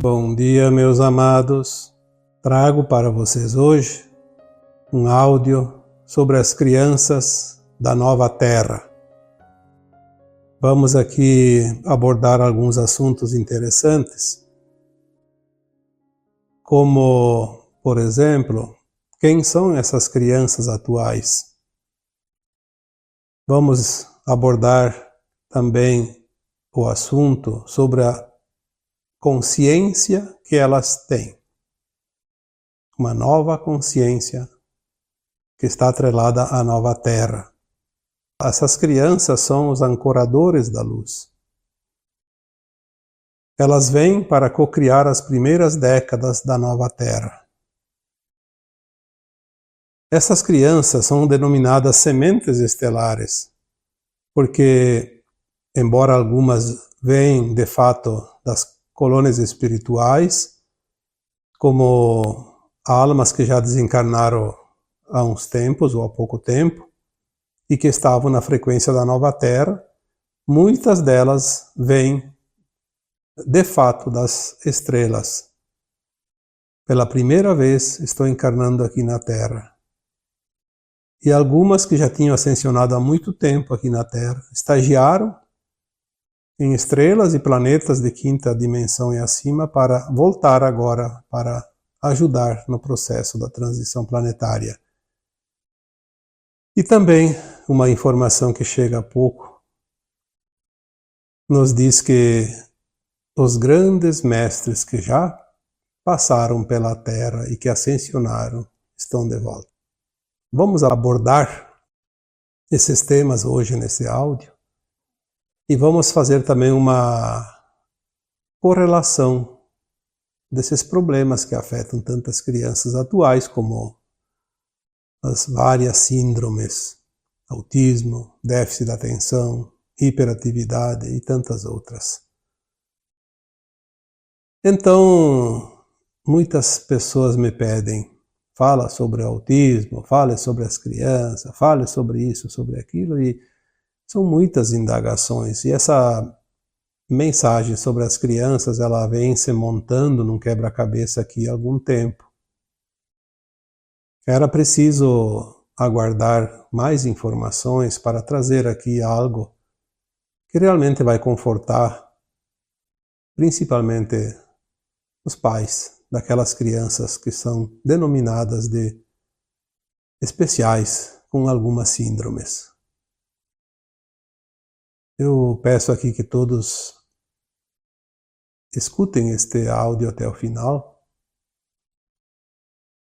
Bom dia, meus amados. Trago para vocês hoje um áudio sobre as crianças da nova terra. Vamos aqui abordar alguns assuntos interessantes, como, por exemplo, quem são essas crianças atuais? Vamos abordar também o assunto sobre a consciência que elas têm. Uma nova consciência que está atrelada à nova terra. Essas crianças são os ancoradores da luz. Elas vêm para cocriar as primeiras décadas da nova terra. Essas crianças são denominadas sementes estelares, porque, embora algumas venham de fato das colônias espirituais, como almas que já desencarnaram há uns tempos ou há pouco tempo, e que estavam na frequência da nova terra, muitas delas vêm de fato das estrelas. Pela primeira vez estão encarnando aqui na Terra. E algumas que já tinham ascensionado há muito tempo aqui na Terra, estagiaram em estrelas e planetas de quinta dimensão e acima para voltar agora para ajudar no processo da transição planetária. E também uma informação que chega há pouco nos diz que os grandes mestres que já passaram pela Terra e que ascensionaram estão de volta. Vamos abordar esses temas hoje nesse áudio e vamos fazer também uma correlação desses problemas que afetam tantas crianças atuais como as várias síndromes, autismo, déficit da atenção, hiperatividade e tantas outras. Então, muitas pessoas me pedem, fala sobre o autismo, fale sobre as crianças, fale sobre isso, sobre aquilo, e são muitas indagações. E essa mensagem sobre as crianças, ela vem se montando num quebra-cabeça aqui há algum tempo. Era preciso aguardar mais informações para trazer aqui algo que realmente vai confortar, principalmente os pais daquelas crianças que são denominadas de especiais com algumas síndromes. Eu peço aqui que todos escutem este áudio até o final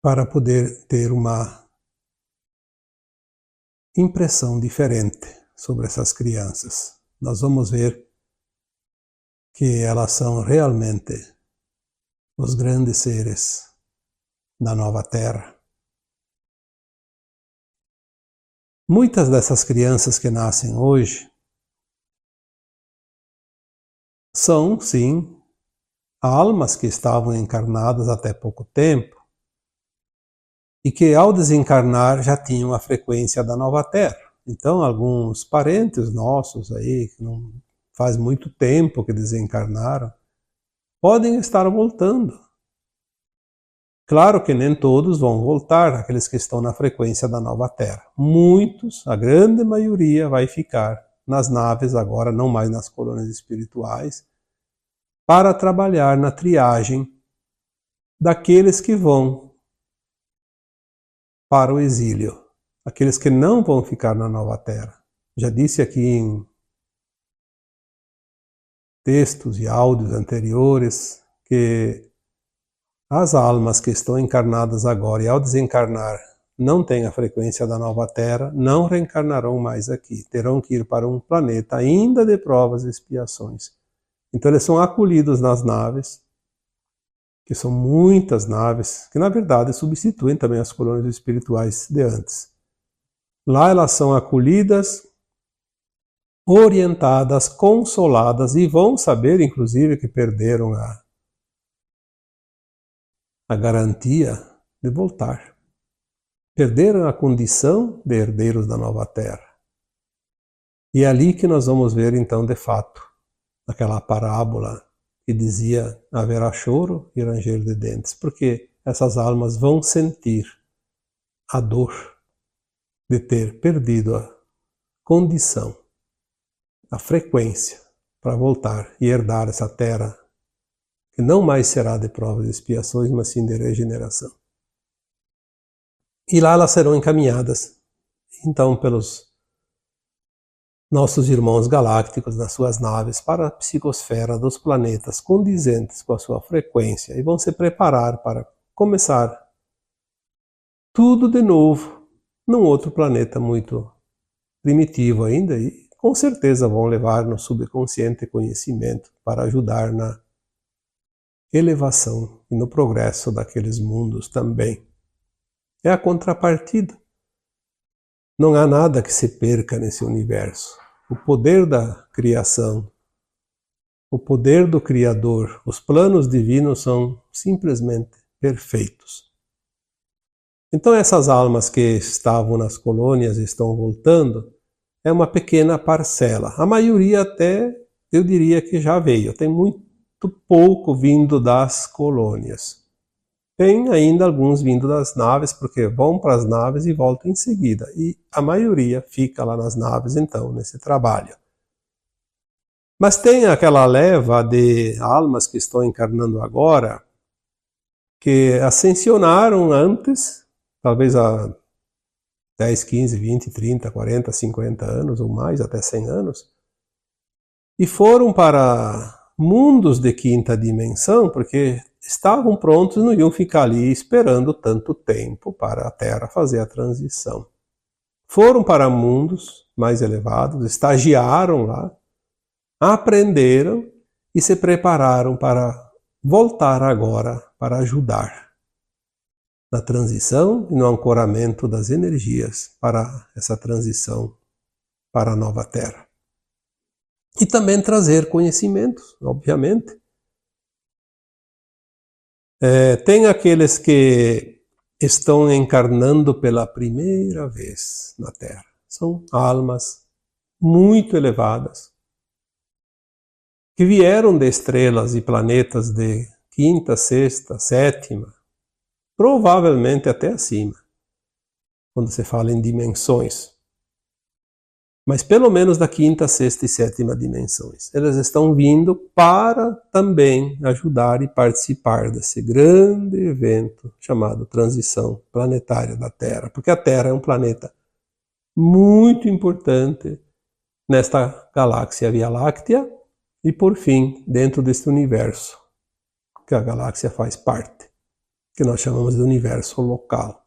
para poder ter uma impressão diferente sobre essas crianças. Nós vamos ver que elas são realmente os grandes seres da nova Terra. Muitas dessas crianças que nascem hoje são, sim, almas que estavam encarnadas até pouco tempo e que ao desencarnar já tinham a frequência da nova Terra. Então alguns parentes nossos aí, que não faz muito tempo que desencarnaram, podem estar voltando. Claro que nem todos vão voltar, aqueles que estão na frequência da nova Terra. Muitos, a grande maioria, vai ficar nas naves agora, não mais nas colônias espirituais, para trabalhar na triagem daqueles que vão para o exílio, aqueles que não vão ficar na nova Terra. Já disse aqui em textos e áudios anteriores que as almas que estão encarnadas agora e ao desencarnar não têm a frequência da nova Terra, não reencarnarão mais aqui, terão que ir para um planeta ainda de provas e expiações. Então eles são acolhidos nas naves, que são muitas naves, que na verdade substituem também as colônias espirituais de antes. Lá elas são acolhidas, orientadas, consoladas e vão saber, inclusive, que perderam a garantia de voltar. Perderam a condição de herdeiros da nova Terra. E é ali que nós vamos ver, então, de fato, aquela parábola que dizia haverá choro e ranger de dentes, porque essas almas vão sentir a dor de ter perdido a condição, a frequência para voltar e herdar essa terra que não mais será de provas e expiações, mas sim de regeneração. E lá elas serão encaminhadas, então, pelos nossos irmãos galácticos nas suas naves para a psicosfera dos planetas condizentes com a sua frequência e vão se preparar para começar tudo de novo num outro planeta muito primitivo ainda e com certeza vão levar no subconsciente conhecimento para ajudar na elevação e no progresso daqueles mundos também. É a contrapartida. Não há nada que se perca nesse universo. O poder da criação, o poder do Criador, os planos divinos são simplesmente perfeitos. Então essas almas que estavam nas colônias e estão voltando, é uma pequena parcela. A maioria até, eu diria que já veio. Tem muito pouco vindo das colônias. Tem ainda alguns vindo das naves, porque vão para as naves e voltam em seguida. E a maioria fica lá nas naves, então, nesse trabalho. Mas tem aquela leva de almas que estão encarnando agora, que ascensionaram antes, talvez há 10, 15, 20, 30, 40, 50 anos ou mais, até 100 anos, e foram para mundos de quinta dimensão, porque estavam prontos e não iam ficar ali esperando tanto tempo para a Terra fazer a transição. Foram para mundos mais elevados, estagiaram lá, aprenderam e se prepararam para voltar agora para ajudar na transição e no ancoramento das energias para essa transição para a nova Terra. E também trazer conhecimentos, obviamente. Tem aqueles que estão encarnando pela primeira vez na Terra. São almas muito elevadas, que vieram de estrelas e planetas de quinta, sexta, sétima, provavelmente até acima, quando se fala em dimensões. Mas pelo menos da quinta, sexta e sétima dimensões. Elas estão vindo para também ajudar e participar desse grande evento chamado Transição Planetária da Terra. Porque a Terra é um planeta muito importante nesta galáxia Via Láctea e, por fim, dentro deste universo que a galáxia faz parte, que nós chamamos de universo local.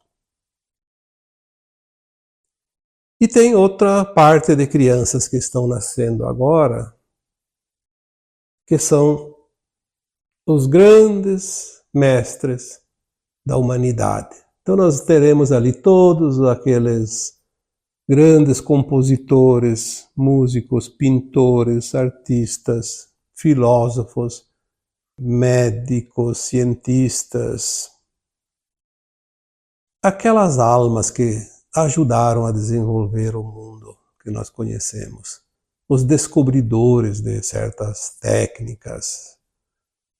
E tem outra parte de crianças que estão nascendo agora, que são os grandes mestres da humanidade. Então nós teremos ali todos aqueles grandes compositores, músicos, pintores, artistas, filósofos, médicos, cientistas, aquelas almas que ajudaram a desenvolver o mundo que nós conhecemos. Os descobridores de certas técnicas,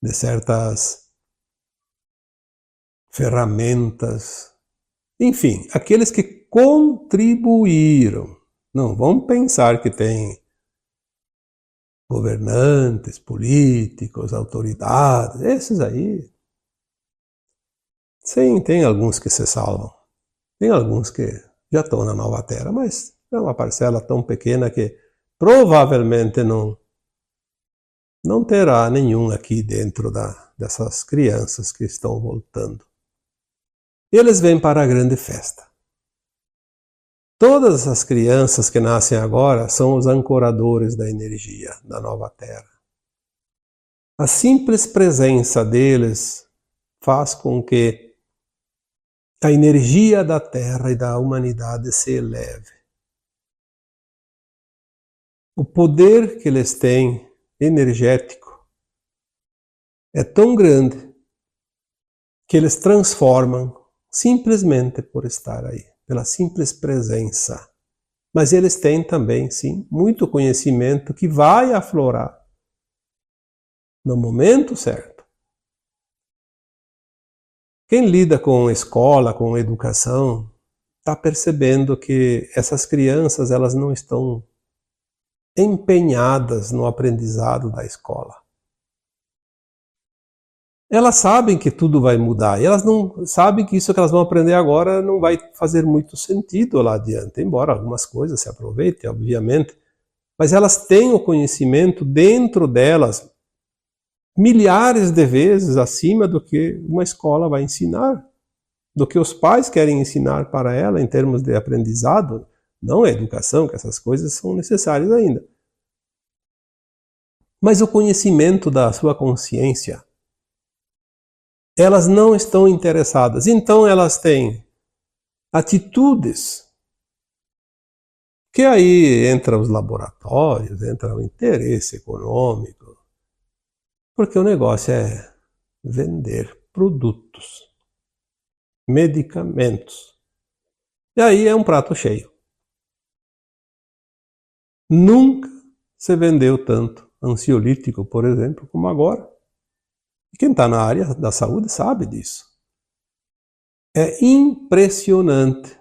de certas ferramentas, enfim, aqueles que contribuíram. Não vamos pensar que tem governantes, políticos, autoridades, esses aí. Sim, tem alguns que se salvam. Tem alguns que já estão na nova Terra, mas é uma parcela tão pequena que provavelmente não terá nenhum aqui dentro dessas crianças que estão voltando. E eles vêm para a grande festa. Todas as crianças que nascem agora são os ancoradores da energia da nova Terra. A simples presença deles faz com que a energia da Terra e da humanidade se eleve. O poder que eles têm, energético, é tão grande que eles transformam simplesmente por estar aí, pela simples presença. Mas eles têm também, sim, muito conhecimento que vai aflorar no momento certo. Quem lida com escola, com educação, está percebendo que essas crianças elas não estão empenhadas no aprendizado da escola. Elas sabem que tudo vai mudar, e elas não sabem que isso que elas vão aprender agora não vai fazer muito sentido lá adiante, embora algumas coisas se aproveitem, obviamente, mas elas têm o conhecimento dentro delas milhares de vezes acima do que uma escola vai ensinar, do que os pais querem ensinar para ela em termos de aprendizado, não a educação, que essas coisas são necessárias ainda. Mas o conhecimento da sua consciência, elas não estão interessadas. Então elas têm atitudes que aí entra os laboratórios, entra o interesse econômico, porque o negócio é vender produtos, medicamentos. E aí é um prato cheio. Nunca se vendeu tanto ansiolítico, por exemplo, como agora. E quem está na área da saúde sabe disso. É impressionante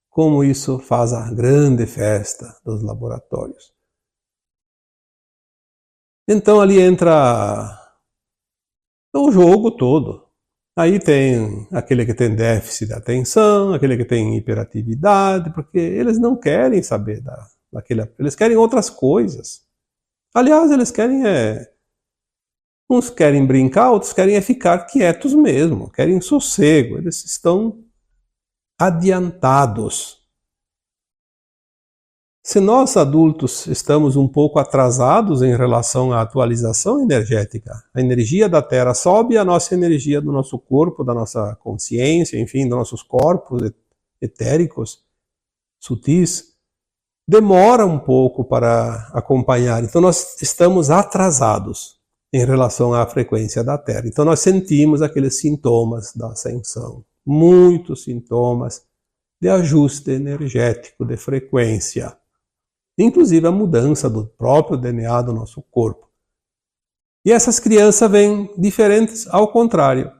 como isso faz a grande festa dos laboratórios. Então ali entra o jogo todo. Aí tem aquele que tem déficit de atenção, aquele que tem hiperatividade, porque eles não querem saber daquele, eles querem outras coisas. Aliás, eles querem uns querem brincar, outros querem ficar quietos mesmo, querem sossego, eles estão adiantados. Se nós adultos estamos um pouco atrasados em relação à atualização energética, a energia da Terra sobe, a nossa energia do nosso corpo, da nossa consciência, enfim, dos nossos corpos etéricos, sutis, demora um pouco para acompanhar. Então nós estamos atrasados em relação à frequência da Terra. Então nós sentimos aqueles sintomas da ascensão, muitos sintomas de ajuste energético, de frequência. Inclusive a mudança do próprio DNA do nosso corpo. E essas crianças vêm diferentes, ao contrário,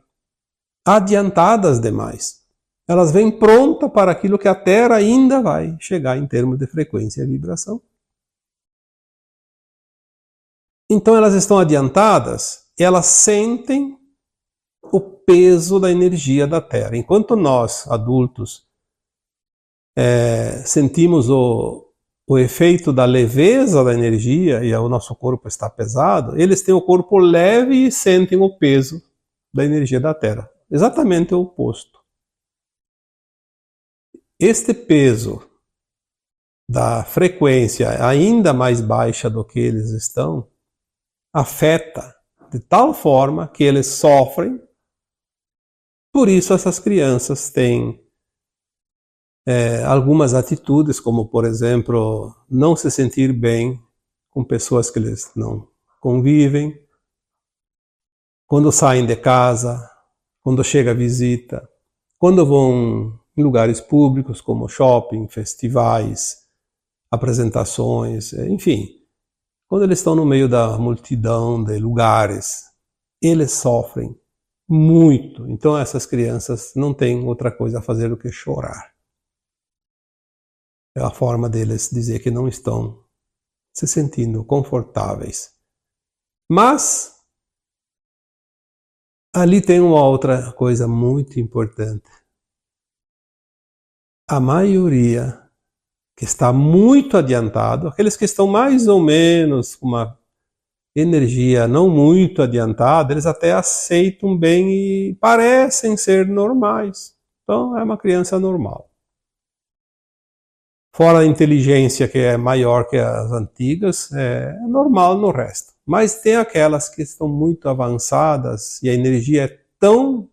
adiantadas demais. Elas vêm prontas para aquilo que a Terra ainda vai chegar em termos de frequência e vibração. Então elas estão adiantadas, elas sentem o peso da energia da Terra. Enquanto nós, adultos, sentimos o efeito da leveza da energia e o nosso corpo está pesado, eles têm o corpo leve e sentem o peso da energia da Terra. Exatamente o oposto. Este peso da frequência ainda mais baixa do que eles estão, afeta de tal forma que eles sofrem. Por isso essas crianças têm algumas atitudes, como por exemplo, não se sentir bem com pessoas que eles não convivem, quando saem de casa, quando chega a visita, quando vão em lugares públicos como shopping, festivais, apresentações, enfim, quando eles estão no meio da multidão de lugares, eles sofrem muito. Então essas crianças não têm outra coisa a fazer do que chorar. É a forma deles dizer que não estão se sentindo confortáveis. Mas ali tem uma outra coisa muito importante. A maioria que está muito adiantado, aqueles que estão mais ou menos com uma energia não muito adiantada, eles até aceitam bem e parecem ser normais. Então é uma criança normal. Fora a inteligência que é maior que as antigas, é normal no resto. Mas tem aquelas que estão muito avançadas e a energia é tão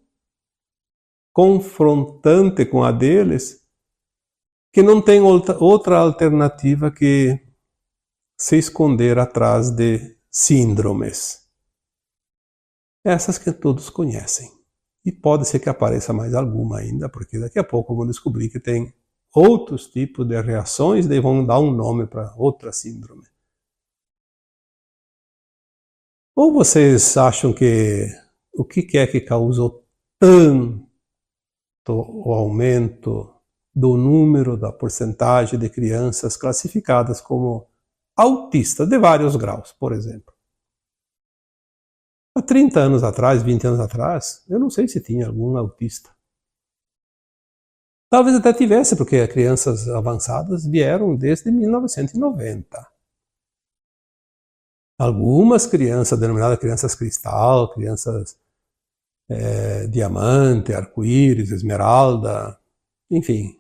confrontante com a deles que não tem outra alternativa que se esconder atrás de síndromes. Essas que todos conhecem. E pode ser que apareça mais alguma ainda, porque daqui a pouco vão descobrir que tem outros tipos de reações, daí vão dar um nome para outra síndrome. Ou vocês acham que o que é que causou tanto o aumento do número, da porcentagem de crianças classificadas como autistas de vários graus, por exemplo? Há 30 anos atrás, 20 anos atrás, eu não sei se tinha algum autista. Talvez até tivesse, porque crianças avançadas vieram desde 1990. Algumas crianças, denominadas crianças cristal, crianças diamante, arco-íris, esmeralda, enfim,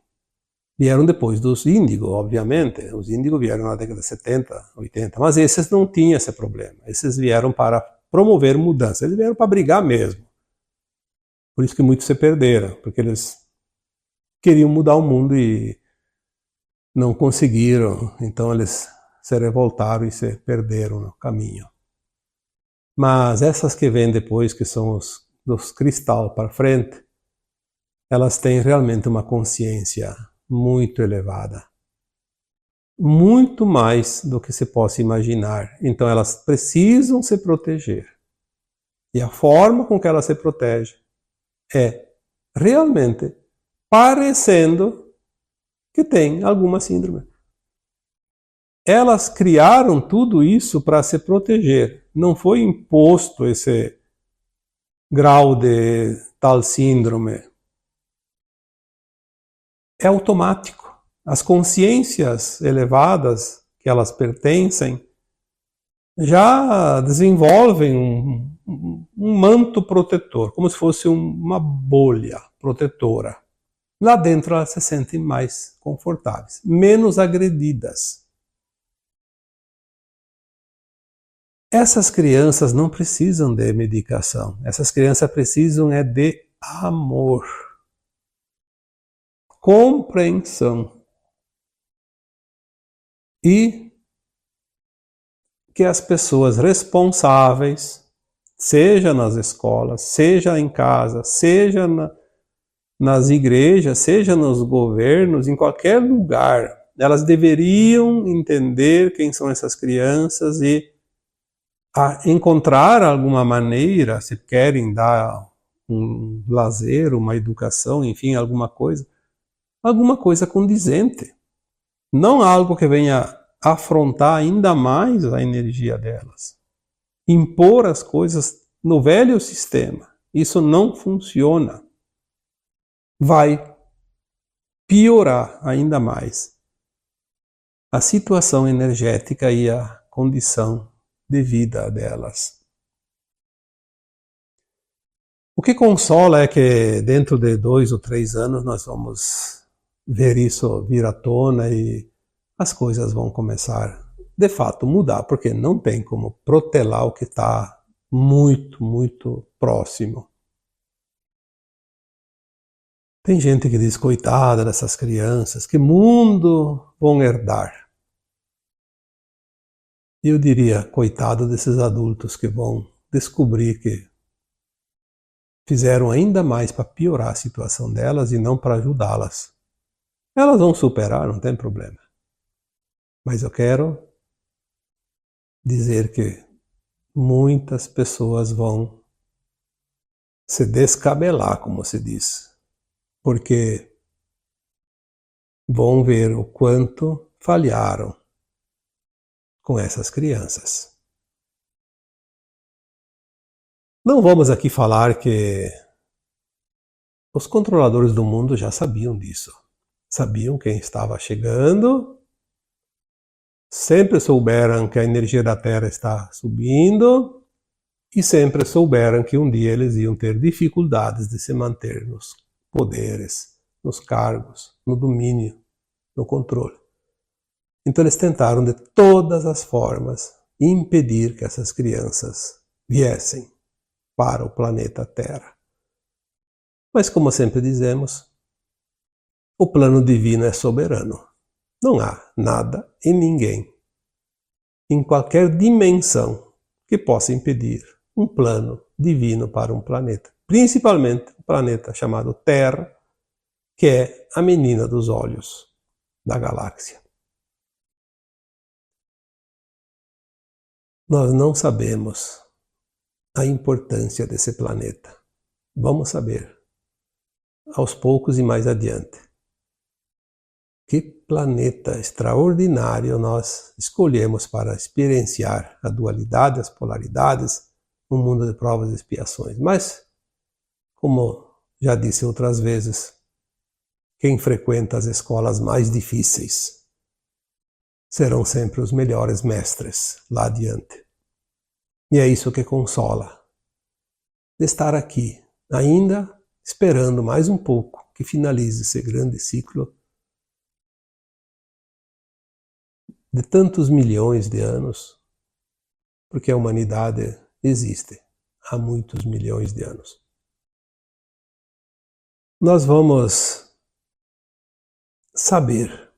vieram depois dos índigo, obviamente. Os índigo vieram na década de 70, 80, mas esses não tinham esse problema. Esses vieram para promover mudança, eles vieram para brigar mesmo. Por isso que muitos se perderam, porque eles queriam mudar o mundo e não conseguiram, então eles se revoltaram e se perderam no caminho. Mas essas que vêm depois, que são os dos cristal para frente, elas têm realmente uma consciência muito elevada. Muito mais do que se possa imaginar. Então elas precisam se proteger. E a forma com que elas se protegem é realmente parecendo que tem alguma síndrome. Elas criaram tudo isso para se proteger. Não foi imposto esse grau de tal síndrome. É automático. As consciências elevadas que elas pertencem já desenvolvem um manto protetor, como se fosse uma bolha protetora. Lá dentro elas se sentem mais confortáveis, menos agredidas. Essas crianças não precisam de medicação. Essas crianças precisam de amor, compreensão e que as pessoas responsáveis, seja nas escolas, seja em casa, seja nas igrejas, seja nos governos, em qualquer lugar, elas deveriam entender quem são essas crianças e encontrar alguma maneira, se querem dar um lazer, uma educação, enfim, alguma coisa condizente. Não algo que venha afrontar ainda mais a energia delas. Impor as coisas no velho sistema. Isso não funciona. Vai piorar ainda mais a situação energética e a condição de vida delas. O que consola é que dentro de 2 ou 3 anos nós vamos ver isso vir à tona e as coisas vão começar, de fato, mudar, porque não tem como protelar o que está muito, muito próximo. Tem gente que diz, coitada dessas crianças, que mundo vão herdar? E eu diria, coitado desses adultos que vão descobrir que fizeram ainda mais para piorar a situação delas e não para ajudá-las. Elas vão superar, não tem problema. Mas eu quero dizer que muitas pessoas vão se descabelar, como se diz, porque vão ver o quanto falharam com essas crianças. Não vamos aqui falar que os controladores do mundo já sabiam disso. Sabiam quem estava chegando, sempre souberam que a energia da Terra está subindo e sempre souberam que um dia eles iam ter dificuldades de se manter nos poderes, nos cargos, no domínio, no controle. Então eles tentaram de todas as formas impedir que essas crianças viessem para o planeta Terra. Mas como sempre dizemos, o plano divino é soberano. Não há nada e ninguém, em qualquer dimensão, que possa impedir um plano divino para um planeta. Principalmente um planeta chamado Terra, que é a menina dos olhos da galáxia. Nós não sabemos a importância desse planeta. Vamos saber, aos poucos e mais adiante. Que planeta extraordinário nós escolhemos para experienciar a dualidade, as polaridades, no mundo de provas e expiações. Mas, como já disse outras vezes, quem frequenta as escolas mais difíceis serão sempre os melhores mestres lá adiante. E é isso que consola, de estar aqui, ainda esperando mais um pouco que finalize esse grande ciclo de tantos milhões de anos, porque a humanidade existe há muitos milhões de anos. Nós vamos saber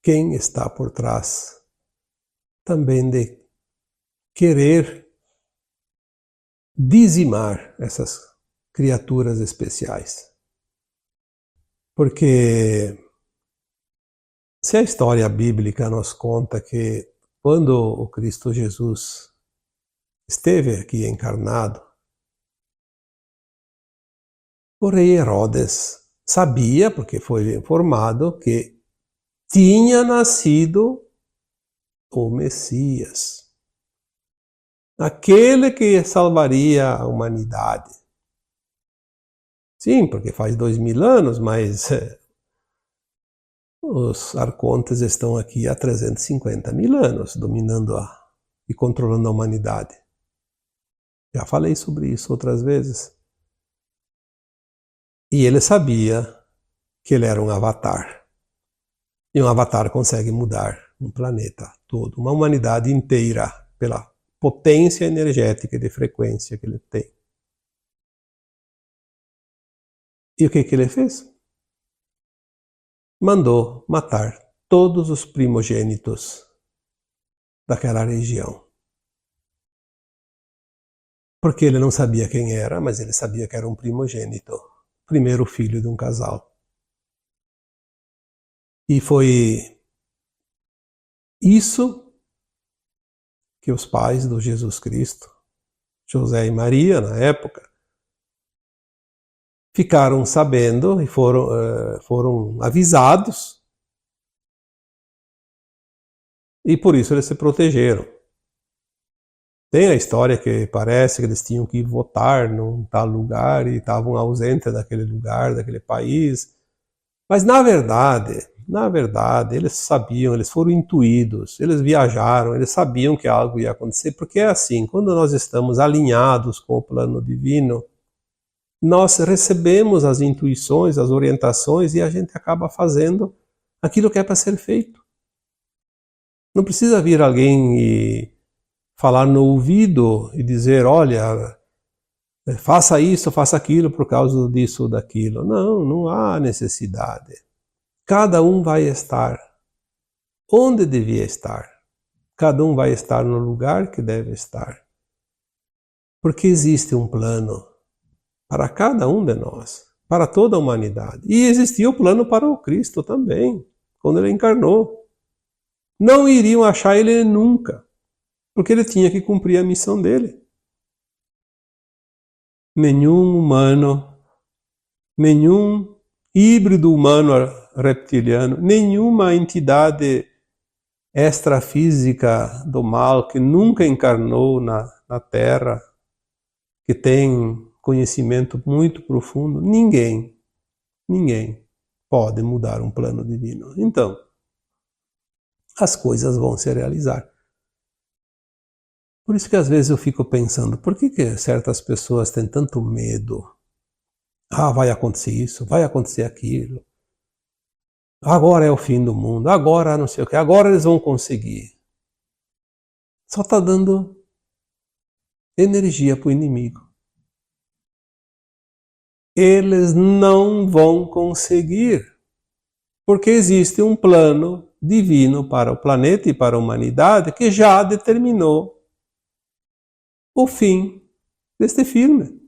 quem está por trás também de querer dizimar essas criaturas especiais. Porque se a história bíblica nos conta que quando o Cristo Jesus esteve aqui encarnado, o rei Herodes sabia, porque foi informado, que tinha nascido o Messias, aquele que salvaria a humanidade. Sim, porque faz 2000 anos, mas os arcontes estão aqui há 350 mil anos, dominando e controlando a humanidade. Já falei sobre isso outras vezes. E ele sabia que ele era um avatar. E um avatar consegue mudar um planeta todo, uma humanidade inteira, pela potência energética e de frequência que ele tem. E o que ele fez? Mandou matar todos os primogênitos daquela região. Porque ele não sabia quem era, mas ele sabia que era um primogênito, primeiro filho de um casal. E foi isso que os pais do Jesus Cristo, José e Maria, na época, ficaram sabendo e foram avisados, e por isso eles se protegeram. Tem a história que parece que eles tinham que ir votar num tal lugar e estavam ausentes daquele lugar, daquele país. Mas na verdade, eles sabiam, eles foram intuídos, eles viajaram, eles sabiam que algo ia acontecer, porque é assim, quando nós estamos alinhados com o plano divino, nós recebemos as intuições, as orientações e a gente acaba fazendo aquilo que é para ser feito. Não precisa vir alguém e falar no ouvido e dizer, olha, faça isso, faça aquilo por causa disso ou daquilo. Não, não há necessidade. Cada um vai estar onde devia estar. Cada um vai estar no lugar que deve estar. Porque existe um plano para cada um de nós, para toda a humanidade. E existia o plano para o Cristo também, quando ele encarnou. Não iriam achar ele nunca, porque ele tinha que cumprir a missão dele. Nenhum humano, nenhum híbrido humano reptiliano, nenhuma entidade extrafísica do mal que nunca encarnou na Terra, que tem conhecimento muito profundo, ninguém pode mudar um plano divino. Então, as coisas vão se realizar. Por isso que às vezes eu fico pensando, por que certas pessoas têm tanto medo? Ah, vai acontecer isso, vai acontecer aquilo. Agora é o fim do mundo, agora não sei o que, agora eles vão conseguir. Só está dando energia para o inimigo. Eles não vão conseguir, porque existe um plano divino para o planeta e para a humanidade que já determinou o fim deste filme.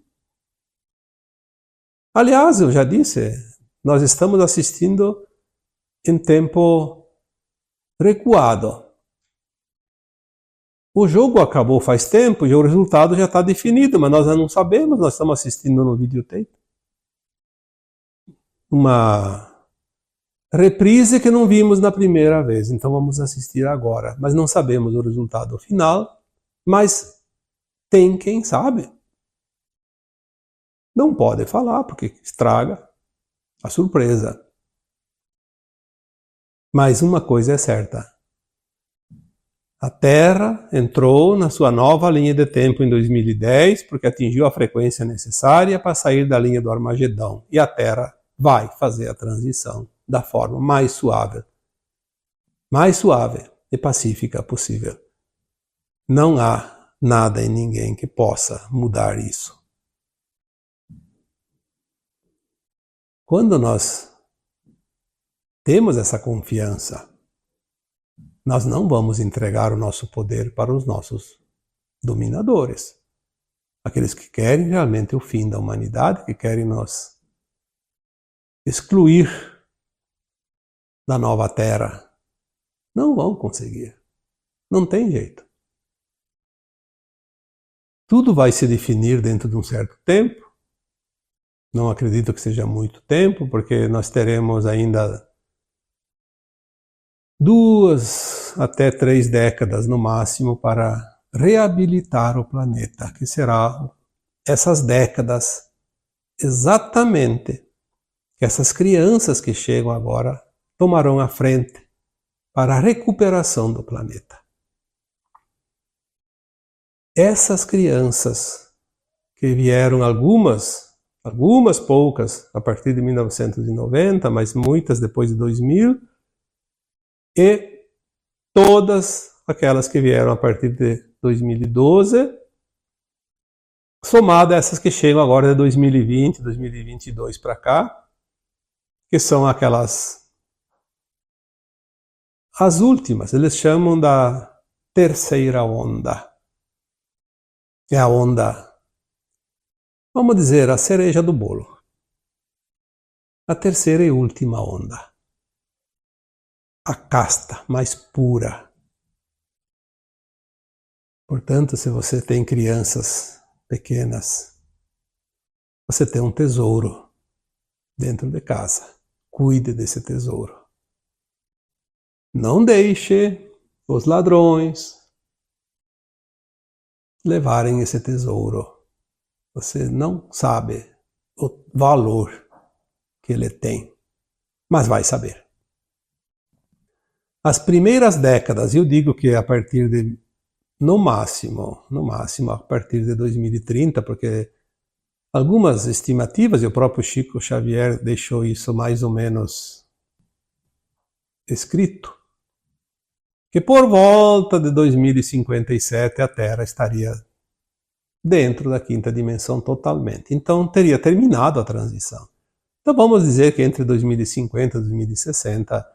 Aliás, eu já disse, nós estamos assistindo em tempo recuado. O jogo acabou faz tempo e o resultado já está definido, mas nós não sabemos, nós estamos assistindo no videotape. Uma reprise que não vimos na primeira vez, então vamos assistir agora. Mas não sabemos o resultado final, mas tem quem sabe. Não pode falar, porque estraga a surpresa. Mas uma coisa é certa. A Terra entrou na sua nova linha de tempo em 2010, porque atingiu a frequência necessária para sair da linha do Armagedão. E a Terra vai fazer a transição da forma mais suave e pacífica possível. Não há nada e ninguém que possa mudar isso. Quando nós temos essa confiança, nós não vamos entregar o nosso poder para os nossos dominadores. Aqueles que querem realmente o fim da humanidade, que querem nos excluir da nova terra. Não vão conseguir. Não tem jeito. Tudo vai se definir dentro de um certo tempo. Não acredito que seja muito tempo, porque nós teremos ainda 2 até 3 décadas no máximo para reabilitar o planeta, que será essas décadas exatamente que essas crianças que chegam agora tomarão a frente para a recuperação do planeta. Essas crianças que vieram algumas poucas a partir de 1990, mas muitas depois de 2000, e todas aquelas que vieram a partir de 2012, somada a essas que chegam agora de 2020, 2022 para cá, que são as últimas, eles chamam da terceira onda. É a onda, vamos dizer, a cereja do bolo. A terceira e última onda. A casta mais pura. Portanto, se você tem crianças pequenas, você tem um tesouro dentro de casa. Cuide desse tesouro. Não deixe os ladrões levarem esse tesouro. Você não sabe o valor que ele tem, mas vai saber. As primeiras décadas, eu digo que a partir de, no máximo, a partir de 2030, porque algumas estimativas, e o próprio Chico Xavier deixou isso mais ou menos escrito, que por volta de 2057 a Terra estaria dentro da quinta dimensão totalmente. Então teria terminado a transição. Então vamos dizer que entre 2050 e 2060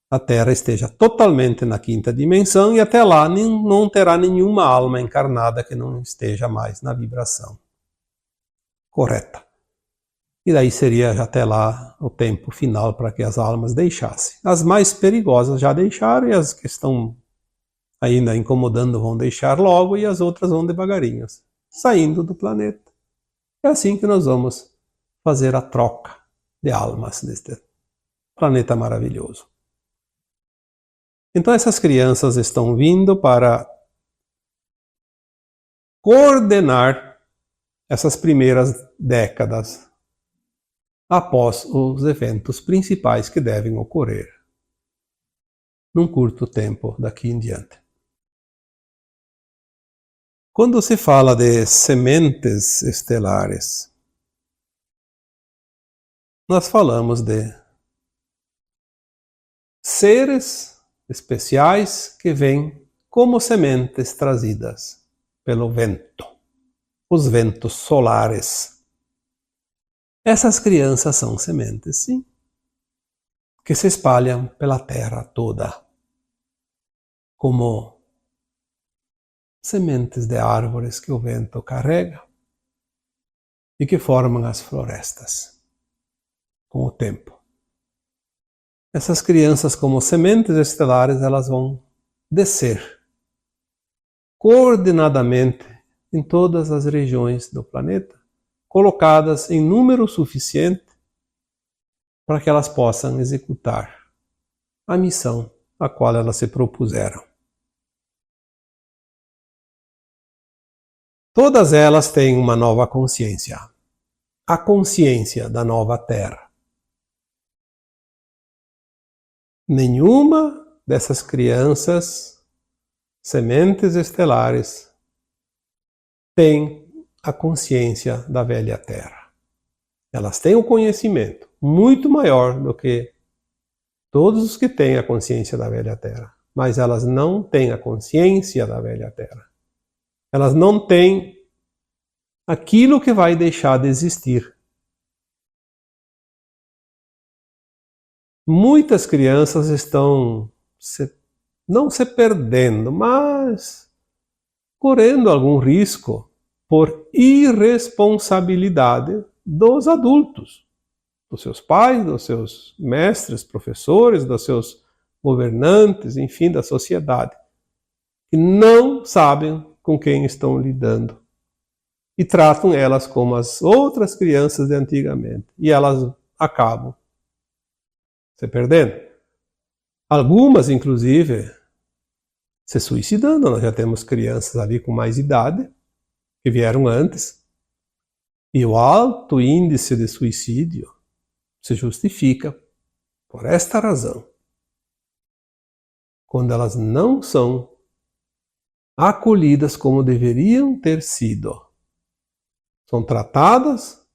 a Terra esteja totalmente na quinta dimensão e até lá não terá nenhuma alma encarnada que não esteja mais na vibração correta. E daí seria até lá o tempo final para que as almas deixassem. As mais perigosas já deixaram e as que estão ainda incomodando vão deixar logo e as outras vão devagarinho, saindo do planeta. É assim que nós vamos fazer a troca de almas deste planeta maravilhoso. Então essas crianças estão vindo para coordenar essas primeiras décadas após os eventos principais que devem ocorrer num curto tempo daqui em diante. Quando se fala de sementes estelares, nós falamos de seres especiais que vêm como sementes trazidas pelo vento, os ventos solares. Essas crianças são sementes, sim, que se espalham pela terra toda, como sementes de árvores que o vento carrega e que formam as florestas com o tempo. Essas crianças, como sementes estelares, elas vão descer coordenadamente em todas as regiões do planeta, colocadas em número suficiente para que elas possam executar a missão a qual elas se propuseram. Todas elas têm uma nova consciência, a consciência da nova Terra. Nenhuma dessas crianças, sementes estelares, tem a consciência da velha Terra. Elas têm um conhecimento muito maior do que todos os que têm a consciência da velha Terra, mas elas não têm a consciência da velha Terra. Elas não têm aquilo que vai deixar de existir. Muitas crianças estão não se perdendo, mas correndo algum risco por irresponsabilidade dos adultos, dos seus pais, dos seus mestres, professores, dos seus governantes, enfim, da sociedade, que não sabem com quem estão lidando e tratam elas como as outras crianças de antigamente, e elas acabam se perdendo. Algumas, inclusive, se suicidando. Nós já temos crianças ali com mais idade, que vieram antes, e o alto índice de suicídio se justifica por esta razão. Quando elas não são acolhidas como deveriam ter sido, são tratadas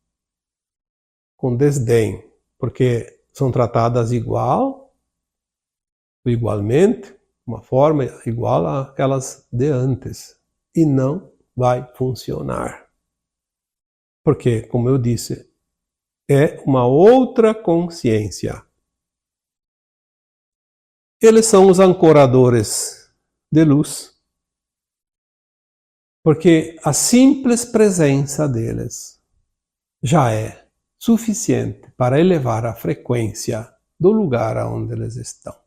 com desdém, porque são tratadas igualmente, uma forma igual àquelas de antes, e não vai funcionar. Porque, como eu disse, é uma outra consciência. Eles são os ancoradores de luz, porque a simples presença deles já é suficiente para elevar a frequência do lugar onde eles estão.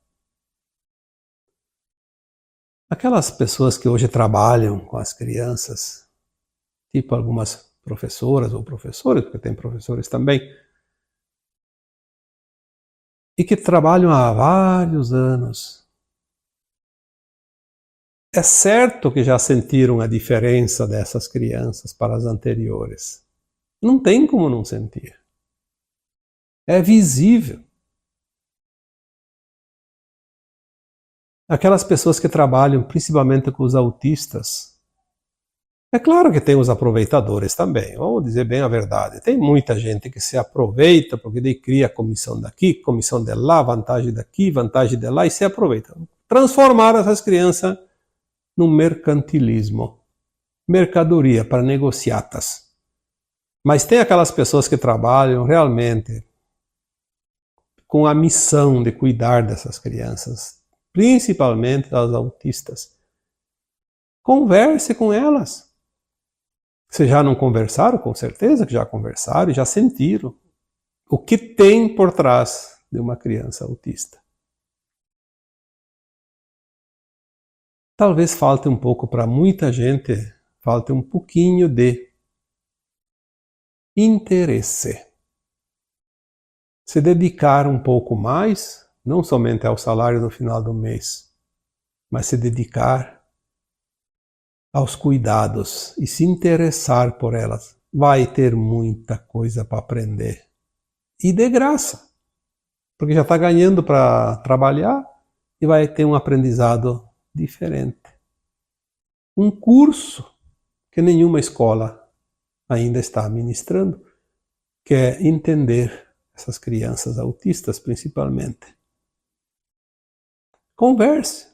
Aquelas pessoas que hoje trabalham com as crianças, tipo algumas professoras ou professores, porque tem professores também, e que trabalham há vários anos, é certo que já sentiram a diferença dessas crianças para as anteriores. Não tem como não sentir. É visível. Aquelas pessoas que trabalham principalmente com os autistas, é claro que tem os aproveitadores também, vamos dizer bem a verdade. Tem muita gente que se aproveita porque daí cria comissão daqui, comissão de lá, vantagem daqui, vantagem de lá, e se aproveita. Transformar essas crianças num mercantilismo, mercadoria para negociatas. Mas tem aquelas pessoas que trabalham realmente com a missão de cuidar dessas crianças, principalmente das autistas. Converse com elas. Se já não conversaram, com certeza que já conversaram e já sentiram o que tem por trás de uma criança autista. Talvez falte um pouco para muita gente, falte um pouquinho de interesse. Se dedicar um pouco mais, não somente ao salário no final do mês, mas se dedicar aos cuidados e se interessar por elas. Vai ter muita coisa para aprender. E de graça, porque já está ganhando para trabalhar e vai ter um aprendizado diferente. Um curso que nenhuma escola ainda está ministrando, que é entender essas crianças autistas principalmente. Converse.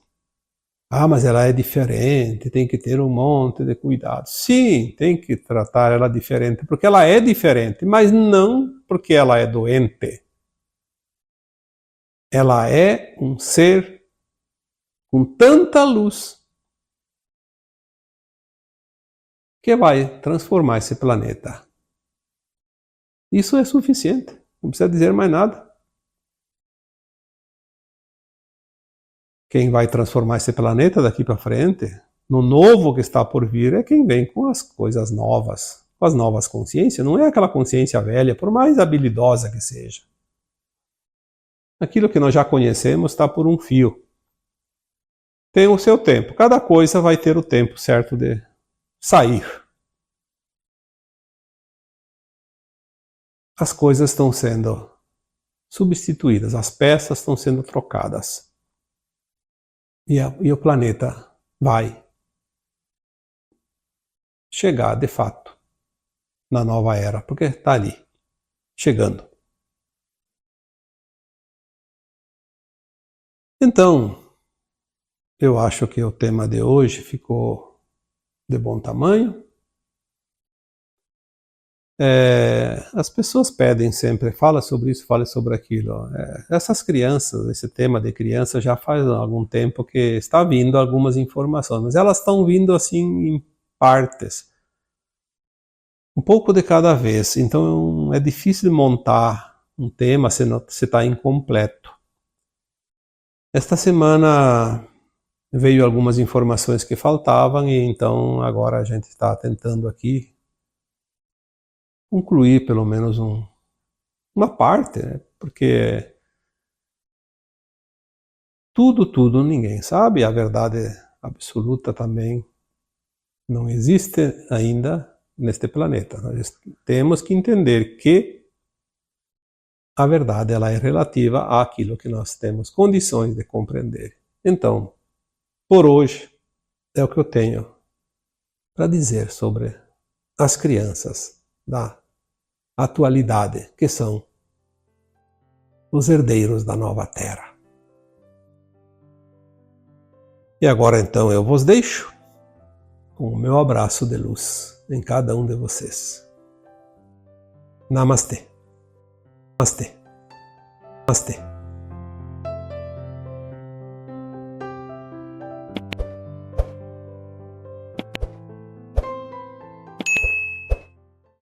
Ah, mas ela é diferente, tem que ter um monte de cuidado. Sim, tem que tratar ela diferente, porque ela é diferente, mas não porque ela é doente. Ela é um ser com tanta luz que vai transformar esse planeta. Isso é suficiente, não precisa dizer mais nada. Quem vai transformar esse planeta daqui para frente no novo que está por vir é quem vem com as coisas novas, com as novas consciências. Não é aquela consciência velha, por mais habilidosa que seja. Aquilo que nós já conhecemos está por um fio. Tem o seu tempo. Cada coisa vai ter o tempo certo de sair. As coisas estão sendo substituídas, as peças estão sendo trocadas. E o planeta vai chegar, de fato, na nova era, porque está ali, chegando. Então, eu acho que o tema de hoje ficou de bom tamanho. As pessoas pedem sempre, fala sobre isso, fala sobre aquilo. Essas crianças, esse tema de criança já faz algum tempo que está vindo algumas informações, mas elas estão vindo assim em partes, um pouco de cada vez. Então é difícil montar um tema se está incompleto. Esta semana veio algumas informações que faltavam e então agora a gente está tentando aqui concluir pelo menos uma parte, né? Porque tudo ninguém sabe, a verdade absoluta também não existe ainda neste planeta. Nós temos que entender que a verdade ela é relativa àquilo que nós temos condições de compreender. Então, por hoje, é o que eu tenho para dizer sobre as crianças da atualidade, que são os herdeiros da nova terra. E agora então eu vos deixo com o meu abraço de luz em cada um de vocês. Namastê. Namastê. Namastê.